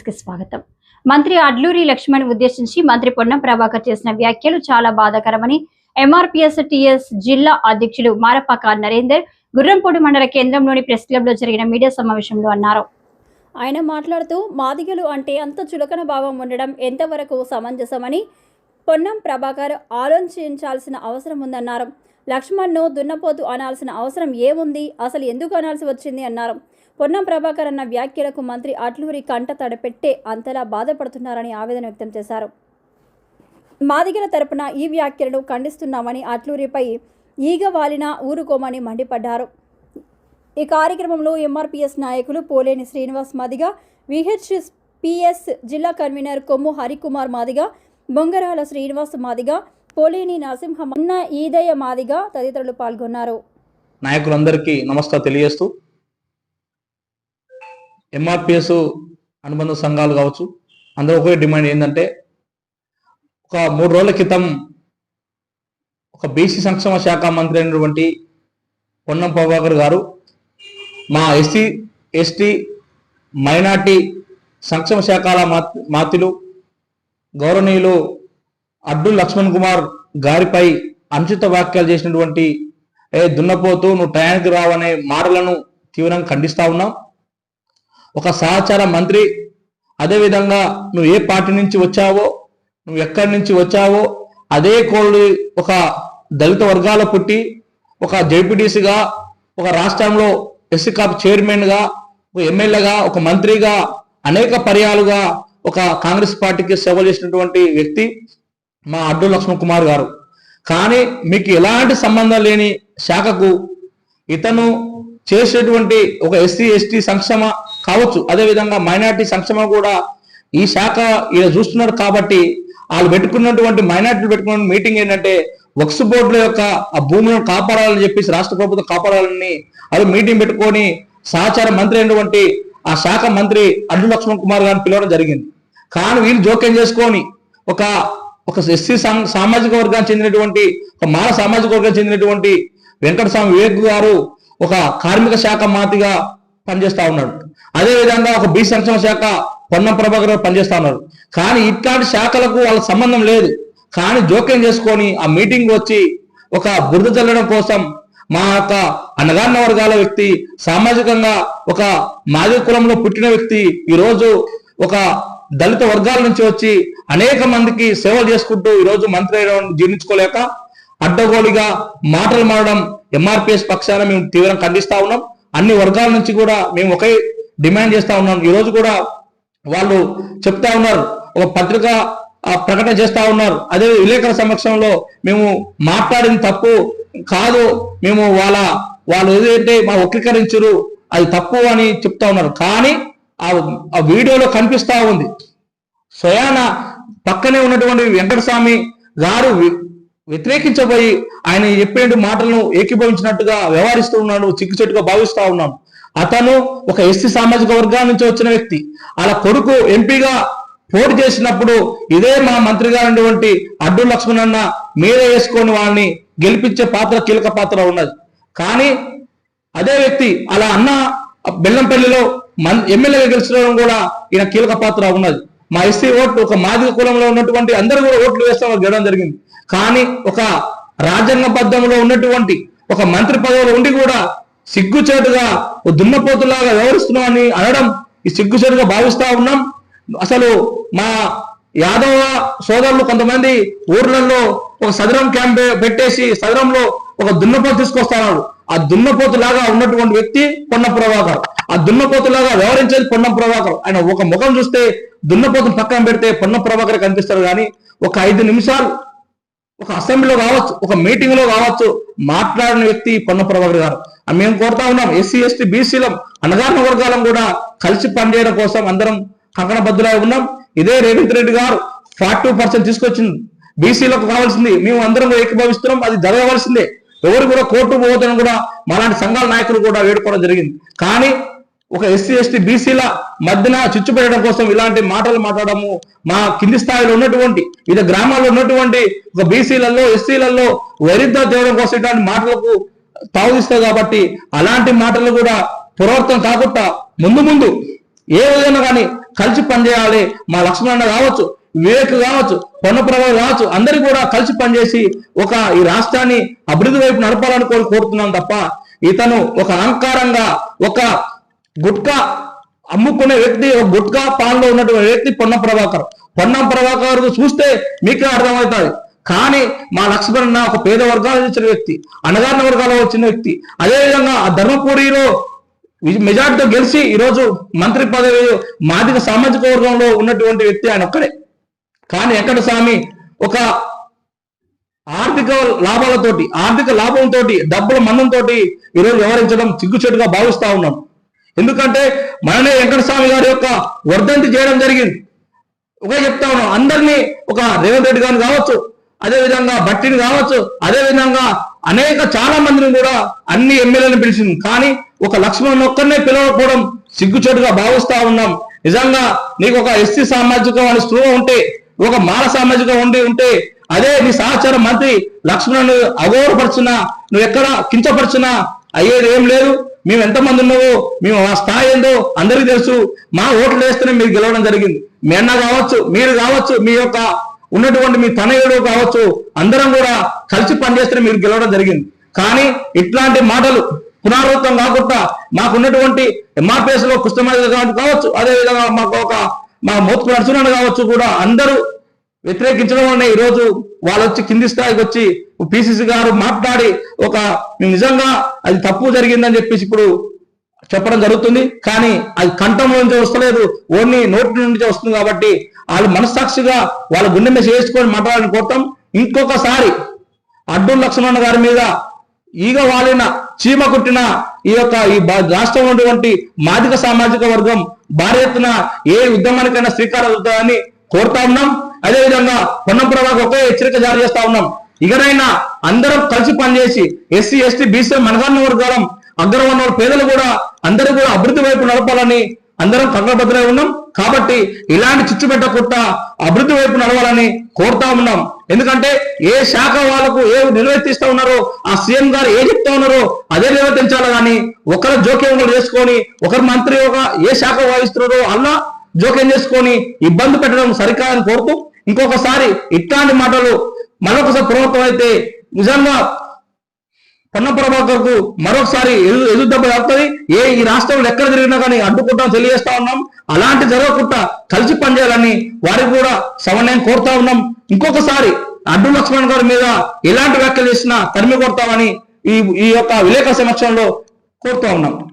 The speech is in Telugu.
కి స్వాగతం. మంత్రి అడ్లూరి లక్ష్మణ్ ఉద్దేశించి మంత్రి పొన్నం ప్రభాకర్ చేసిన వ్యాఖ్యలు చాలా బాధాకరమని ఎంఆర్పీఎస్ టీఎస్ జిల్లా అధ్యక్షులు మారపాక నరేందర్ గుర్రంపూడి మండల కేంద్రంలోని ప్రెస్ క్లబ్ లో జరిగిన మీడియా సమావేశంలో అన్నారు. ఆయన మాట్లాడుతూ మాదిగలు అంటే అంత చులకన భావం ఉండడం ఎంతవరకు సమంజసమని పొన్నం ప్రభాకర్ ఆలోచించాల్సిన అవసరం ఉందన్నారు. లక్ష్మణ్ను దున్నపోతు అనాల్సిన అవసరం ఏముంది, అసలు ఎందుకు అనాల్సి వచ్చింది అన్నారు. పొన్నం ప్రభాకర్ అన్న వ్యాఖ్యలకు మంత్రి అడ్లూరి కంట తడపెట్టే అంతలా బాధపడుతున్నారని ఆవేదన వ్యక్తం చేశారు. మాదిగల తరపున ఈ వ్యాఖ్యలను ఖండిస్తున్నామని అడ్లూరిపై ఈగ వాలినా ఊరుకోమని మండిపడ్డారు. ఈ కార్యక్రమంలో ఎంఆర్పీఎస్ నాయకులు పోలేని శ్రీనివాస్ మాదిగ, విహెచ్పిఎస్ జిల్లా కన్వీనర్ కొమ్ము హరికుమార్ మాదిగ, బొంగరాల శ్రీనివాస్ మాదిగ, పోలేని నరసింహ మన్న ఈదయ మాదిగ తదితరులు పాల్గొన్నారు. నాయకులందరికీ నమస్కారం తెలియజేస్తూ ఎంఆర్పిఎస్ అనుబంధ సంఘాలు కావచ్చు, అందరూ ఒకే డిమాండ్ ఏంటంటే, ఒక 3 రోజుల క్రితం ఒక బీసీ సంక్షేమ శాఖ మంత్రి అయినటువంటి పొన్నం ప్రభాకర్ గారు మా ఎస్సీ ఎస్టీ మైనార్టీ సంక్షేమ శాఖల మాతిలు గౌరవనీయులు అడ్లూరి లక్ష్మణ్ కుమార్ గారిపై అనుచిత వ్యాఖ్యలు చేసినటువంటి దున్నపోతూ నువ్వు టయానికి రావనే మాటలను తీవ్రంగా ఖండిస్తా ఉన్నాం. ఒక సహచార మంత్రి, అదేవిధంగా నువ్వు ఏ పార్టీ నుంచి వచ్చావో, నువ్వు ఎక్కడి నుంచి వచ్చావో అదే కోళ్ళు ఒక దళిత వర్గాల పుట్టి ఒక జెడ్పీటీసీగా, ఒక రాష్ట్రంలో ఎస్సీ కాప్ చైర్మన్గా, ఒక ఎమ్మెల్యేగా, ఒక మంత్రిగా అనేక పర్యాలుగా ఒక కాంగ్రెస్ పార్టీకి సేవ చేసినటువంటి వ్యక్తి మా అడ్లూరి లక్ష్మణ్ కుమార్ గారు. కానీ మీకు ఎలాంటి సంబంధం లేని శాఖకు ఇతను చేసేటువంటి ఒక ఎస్సీ ఎస్టీ సంక్షేమ కావచ్చు, అదేవిధంగా మైనార్టీ సంక్షేమం కూడా ఈ శాఖ ఇలా చూస్తున్నారు. కాబట్టి వాళ్ళు పెట్టుకున్నటువంటి మైనార్టీలు పెట్టుకున్న మీటింగ్ ఏంటంటే, వక్స్ బోర్డుల యొక్క ఆ భూములను కాపాడాలని చెప్పేసి రాష్ట్ర ప్రభుత్వం కాపాడాలని అది మీటింగ్ పెట్టుకొని సహచార మంత్రి అయినటువంటి ఆ శాఖ మంత్రి అడ్లూరి లక్ష్మణ్ కుమార్ గారిని పిలవడం జరిగింది. కానీ వీళ్ళు జోక్యం చేసుకొని ఒక ఎస్సీ సామాజిక వర్గానికి చెందినటువంటి, ఒక మాల సామాజిక వర్గానికి చెందినటువంటి వెంకటస్వామి వివేక్ గారు ఒక కార్మిక శాఖ మాతిగా పనిచేస్తా ఉన్నాడు. అదేవిధంగా ఒక బీసీ సంక్షేమ శాఖ పొన్నం ప్రభాకర్ పనిచేస్తా ఉన్నారు. కానీ ఇట్లాంటి శాఖలకు వాళ్ళ సంబంధం లేదు. కానీ జోక్యం చేసుకొని ఆ మీటింగ్ వచ్చి ఒక బురద చల్లడం కోసం మా యొక్క అణగారిన వర్గాల వ్యక్తి, సామాజికంగా ఒక మాదిగ కులంలో పుట్టిన వ్యక్తి ఈరోజు ఒక దళిత వర్గాల నుంచి వచ్చి అనేక మందికి సేవలు చేసుకుంటూ ఈరోజు మంత్రి అయ్యడం జీర్ణించుకోలేక అడ్డగోలిగా మాటలు మారడం ఎంఆర్పిఎస్ పక్షాన మేము తీవ్రంగా ఖండిస్తా ఉన్నాం. అన్ని వర్గాల నుంచి కూడా మేము ఒకే డిమాండ్ చేస్తా ఉన్నాం. ఈరోజు కూడా వాళ్ళు చెప్తా ఉన్నారు, ఒక పత్రిక ప్రకటన చేస్తా ఉన్నారు. అదే విలేకరుల సమక్షంలో మేము మాట్లాడింది తప్పు కాదు, మేము వాళ్ళు ఏదైతే మా వక్రీకరించరు అది తప్పు అని చెప్తా ఉన్నారు. కానీ ఆ వీడియోలో కనిపిస్తా ఉంది, స్వయాన పక్కనే ఉన్నటువంటి వెంకటస్వామి గారు వ్యతిరేకించబోయి ఆయన చెప్పే మాటలను ఏకీభవించినట్టుగా వ్యవహరిస్తూ ఉన్నాడు, చిక్కుచెట్టుగా భావిస్తా ఉన్నాం. అతను ఒక ఎస్సీ సామాజిక వర్గాల నుంచి వచ్చిన వ్యక్తి. అలా కొడుకు ఎంపీగా పోటీ చేసినప్పుడు ఇదే మా మంత్రి గారు అడ్లూరి లక్ష్మణ్ అన్న మీరే వేసుకొని వాళ్ళని గెలిపించే పాత్ర, కీలక పాత్ర ఉన్నది. కానీ అదే వ్యక్తి అలా అన్న బెల్లంపల్లిలో ఎమ్మెల్యేగా గెలిచడం కూడా ఈయన కీలక పాత్ర ఉన్నది. మా ఎస్సీ ఓట్లు ఒక మాదిగ కులంలో ఉన్నటువంటి అందరూ కూడా ఓట్లు వేస్తామని గెలవడం జరిగింది. కానీ ఒక రాజ్యాంగబద్ధంలో ఉన్నటువంటి ఒక మంత్రి పదవిలో ఉండి కూడా సిగ్గుచేటుగా దున్నపోతులాగా వ్యవహరిస్తున్నాం అని అనడం ఈ సిగ్గుచేటుగా భావిస్తా ఉన్నాం. అసలు మా యాదవ సోదరులు కొంతమంది ఊర్లలో ఒక సదరం క్యాంప్ పెట్టేసి సదరంలో ఒక దున్నపోతు తీసుకొస్తున్నారు. ఆ దున్నపోతు లాగా ఉన్నటువంటి వ్యక్తి పొన్నం ప్రభాకర్. ఆ దున్నపోతు లాగా వ్యవహరించేది పొన్నం ప్రభాకర్. ఆయన ఒక ముఖం చూస్తే దున్నపోతును పక్కన పెడితే పొన్నం ప్రభాకర్ కనిపిస్తారు. కానీ ఒక 5 నిమిషాలు ఒక అసెంబ్లీలో కావచ్చు, ఒక మీటింగ్ లో కావచ్చు మాట్లాడిన వ్యక్తి పొన్నం ప్రభాకర్ గారు. మేము కోరుతా ఉన్నాం, ఎస్సీ ఎస్టీ బీసీలం అణగారిన వర్గాలం కూడా కలిసి పనిచేయడం కోసం అందరం కంకణబద్దులై ఉన్నాం. ఇదే రేవంత్ రెడ్డి గారు 42% తీసుకొచ్చింది బీసీలకు కావాల్సింది, మేము అందరం కూడా ఏకీభవిస్తున్నాం. అది జరగవలసిందే. ఎవరు కూడా కోర్టు పోవద్దని కూడా మాలాంటి సంఘాల నాయకులు కూడా వేడుకోవడం జరిగింది. కానీ ఒక ఎస్సీ ఎస్టీ బీసీల మధ్యన చిచ్చు పెట్టడం కోసం ఇలాంటి మాటలు మాట్లాడము మా కింది స్థాయిలో ఉన్నటువంటి వివిధ గ్రామాల్లో ఉన్నటువంటి ఒక బీసీలలో ఎస్సీలలో వైరుధ్య తేవడం కోసం ఇలాంటి మాటలకు తావుదిస్తాయి. కాబట్టి అలాంటి మాటలు కూడా పునరావృతం కాకుండా ముందు ఏ విధంగా కానీ కలిసి పనిచేయాలి. మా లక్ష్మణ కావచ్చు, వివేక్ కావచ్చు, పొన్నప్రభ కావచ్చు, అందరూ కూడా కలిసి పనిచేసి ఈ రాష్ట్రాన్ని అభివృద్ధి వైపు నడపాలని కోరుతున్నాం తప్ప ఇతను ఒక అహంకారంగా ఒక గుట్కా అమ్ముకునే వ్యక్తి, ఒక గుట్కా పాలనలో ఉన్నటువంటి వ్యక్తి పొన్నం ప్రభాకర్ చూస్తే మీకే అర్థమవుతుంది. కానీ మా లక్ష్మణ ఒక పేద వర్గాలకు చెందిన వ్యక్తి, అణగారిన వర్గాల్లో వచ్చిన వ్యక్తి. అదేవిధంగా ఆ ధర్మపురిలో మెజార్టీతో గెలిచి ఈరోజు మంత్రి పదవి మాదిగ సామాజిక వర్గంలో ఉన్నటువంటి వ్యక్తి ఆయన ఒక్కడే. కానీ వెంకటస్వామి ఒక ఆర్థిక లాభంతో డబ్బుల మందంతో ఈరోజు వ్యవహరించడం సిగ్గుచేటుగా భావిస్తా ఉన్నాం. ఎందుకంటే మననే వెంకటస్వామి గారి యొక్క వర్ధంతి చేయడం జరిగింది. ఒకే చెప్తా ఉన్నాం, అందరినీ ఒక రేవంత్ రెడ్డి గారిని కావచ్చు, అదేవిధంగా భట్టిని కావచ్చు, అదేవిధంగా చాలా మందిని కూడా అన్ని ఎమ్మెల్యేలను పిలిచింది. కానీ ఒక లక్ష్మణ్ ఒక్కరినే పిలవకపోవడం సిగ్గుచేటుగా భావిస్తా ఉన్నాం. నిజంగా నీకు ఒక ఎస్సీ సామాజికం అని స్పృహ ఉంటే, ఒక మాల సామాజికం ఉంటే అదే నీ సహచార మంత్రి లక్ష్మణ్ అగౌరవపరిచినా, నువ్వు ఎక్కడ కించపరిచినా అయ్యేది ఏం లేదు. మేము ఎంతమంది ఉన్నావో, మేము ఆ స్థాయి ఏందో అందరికీ తెలుసు. మా ఓట్లు వేస్తేనే మీరు గెలవడం జరిగింది. మీ అన్న కావచ్చు, మీరు కావచ్చు, మీ యొక్క ఉన్నటువంటి మీ తనయుడు కావచ్చు, అందరం కూడా కలిసి పనిచేస్తేనే మీరు గెలవడం జరిగింది. కానీ ఇట్లాంటి మాటలు పునరావృతం కాకుండా మాకున్నటువంటి ఎంఆర్పిఎస్ లో కృష్ణమాది కావచ్చు, అదేవిధంగా మా మోత్కు నరసింహన్ కావచ్చు కూడా అందరూ వ్యతిరేకించడం వల్ల ఈరోజు వాళ్ళు వచ్చి కింది స్థాయికి వచ్చి పిసిసి గారు మాట్లాడి నిజంగా అది తప్పు జరిగిందని చెప్పేసి ఇప్పుడు చెప్పడం జరుగుతుంది. కానీ అది కంఠం నుంచి వస్తలేదు, ఓన్లీ నోటి నుంచి వస్తుంది. కాబట్టి వాళ్ళు మనస్సాక్షిగా వాళ్ళ గుండె మీద చేసుకొని మాట్లాడాలని కోరుతాం. ఇంకొకసారి అడ్డూరు లక్ష్మణ గారి మీద ఈగ వాలిన చీమ కుట్టిన ఈ రాష్ట్రంలో ఉన్నటువంటి మాదిక సామాజిక వర్గం భారీ ఎత్తున ఏ ఉద్యమానికైనా శ్రీకారం అవుతాయని కోరుతా ఉన్నాం. అదేవిధంగా పొన్నం ప్రభాకర్ ఒకే హెచ్చరిక జారీ చేస్తా ఉన్నాం. ఇకనైనా అందరం కలిసి పనిచేసి ఎస్సీ ఎస్టీ బీసీ మనగాన్న వర్గాలం అగ్రవర్ణ పేదలు కూడా అందరూ కూడా అభివృద్ధి వైపు నడపాలని అందరం కంకణబద్ధమై ఉన్నాం. కాబట్టి ఇలాంటి చిచ్చు పెట్టకుండా అభివృద్ధి వైపు నడవాలని కోరుతా ఉన్నాం. ఎందుకంటే ఏ శాఖ వాళ్ళకు ఏ నిర్వర్తిస్తా ఉన్నారో, ఆ సీఎం గారు ఏ చెప్తా ఉన్నారో అదే నిర్వర్తించాలి. కానీ ఒకరి జోక్యం చేసుకొని ఒకరి మంత్రి ఏ శాఖ వాయిస్తున్నారో అలా జోక్యం చేసుకొని ఇబ్బంది పెట్టడం సరికాదని కోరుతూ, ఇంకొకసారి ఇట్లాంటి మాటలు మరొకసారి ప్రభుత్వం అయితే నిజంగా పొన్నం ప్రభాకర్ కు మరొకసారి ఎదురు దెబ్బ తాకుతుంది. ఈ రాష్ట్రంలో ఎక్కడ జరిగినా కానీ అడ్డుకుంటాం తెలియజేస్తా ఉన్నాం. అలాంటి జరగకుండా కలిసి పనిచేయాలని వారికి కూడా సమన్వయం కోరుతా ఉన్నాం. ఇంకొకసారి అడ్డు లక్ష్మణ్ గారి మీద ఎలాంటి వ్యాఖ్యలు చేసినా తరిమి కొడతామని ఈ విలేకరుల సమక్షంలో కోరుతా ఉన్నాం.